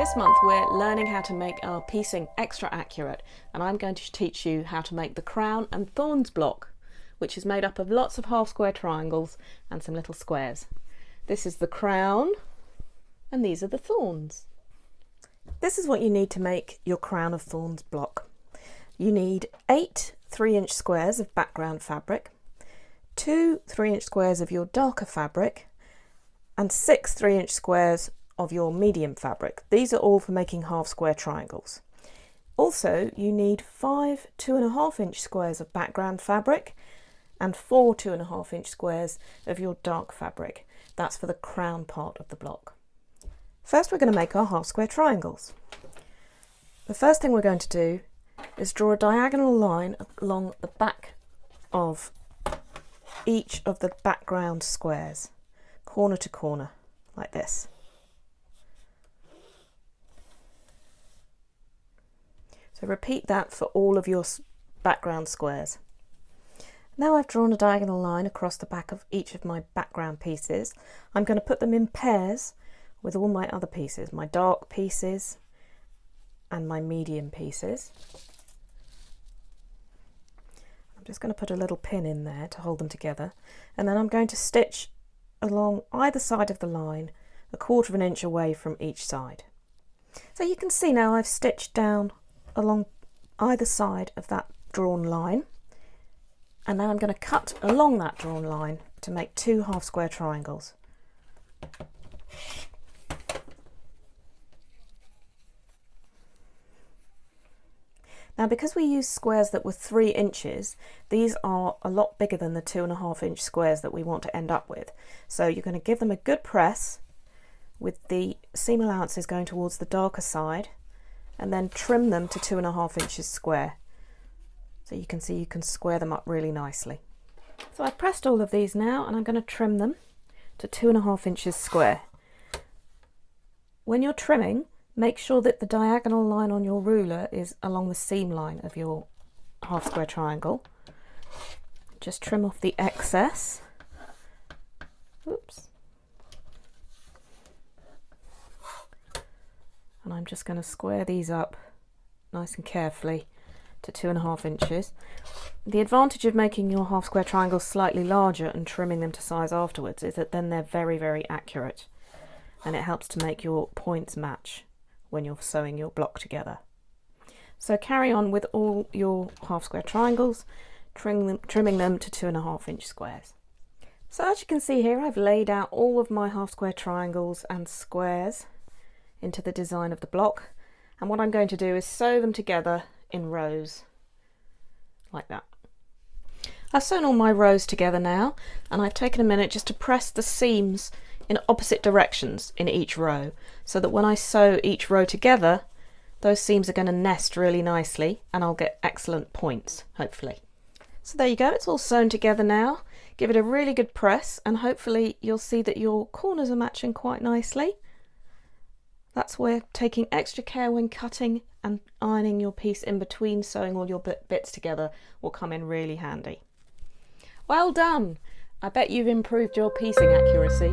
This month we're learning how to make our piecing extra accurate, and I'm going to teach you how to make the crown and thorns block, which is made up of lots of half square triangles and some little squares. This is the crown and these are the thorns. This is what you need to make your crown of thorns block. You need 8 3-inch squares of background fabric, 2 3-inch squares of your darker fabric, and 6 3-inch squares of your medium fabric. These are all for making half square triangles. Also, you need 5 2.5-inch squares of background fabric and 4 2.5-inch squares of your dark fabric. That's for the crown part of the block. First, we're going to make our half square triangles. The first thing we're going to do is draw a diagonal line along the back of each of the background squares, corner to corner, like this. So repeat that for all of your background squares. Now I've drawn a diagonal line across the back of each of my background pieces. I'm going to put them in pairs with all my other pieces, my dark pieces and my medium pieces. I'm just going to put a little pin in there to hold them together, and then I'm going to stitch along either side of the line 1/4 inch away from each side. So you can see now I've stitched down along either side of that drawn line, and now I'm going to cut along that drawn line to make 2 half square triangles. Now, because we used squares that were 3 inches, these are a lot bigger than the 2.5-inch squares that we want to end up with. So you're going to give them a good press with the seam allowances going towards the darker side, and then trim them to 2.5 inches square. So you can see you can square them up really nicely. So I've pressed all of these now, and I'm going to trim them to 2.5 inches square. When you're trimming, make sure that the diagonal line on your ruler is along the seam line of your half square triangle. Just trim off the excess. Oops. And I'm just going to square these up nice and carefully to 2.5 inches. The advantage of making your half square triangles slightly larger and trimming them to size afterwards is that then they're very, very accurate, and it helps to make your points match when you're sewing your block together. So carry on with all your half square triangles, trimming them to 2.5 inch squares. So as you can see here, I've laid out all of my half square triangles and squares into the design of the block, and what I'm going to do is sew them together in rows like that. I've sewn all my rows together now, and I've taken a minute just to press the seams in opposite directions in each row, so that when I sew each row together, those seams are going to nest really nicely and I'll get excellent points, hopefully. So there you go, it's all sewn together now. Give it a really good press and hopefully you'll see that your corners are matching quite nicely. That's where taking extra care when cutting and ironing your piece in between sewing all your bits together will come in really handy. Well done! I bet you've improved your piecing accuracy.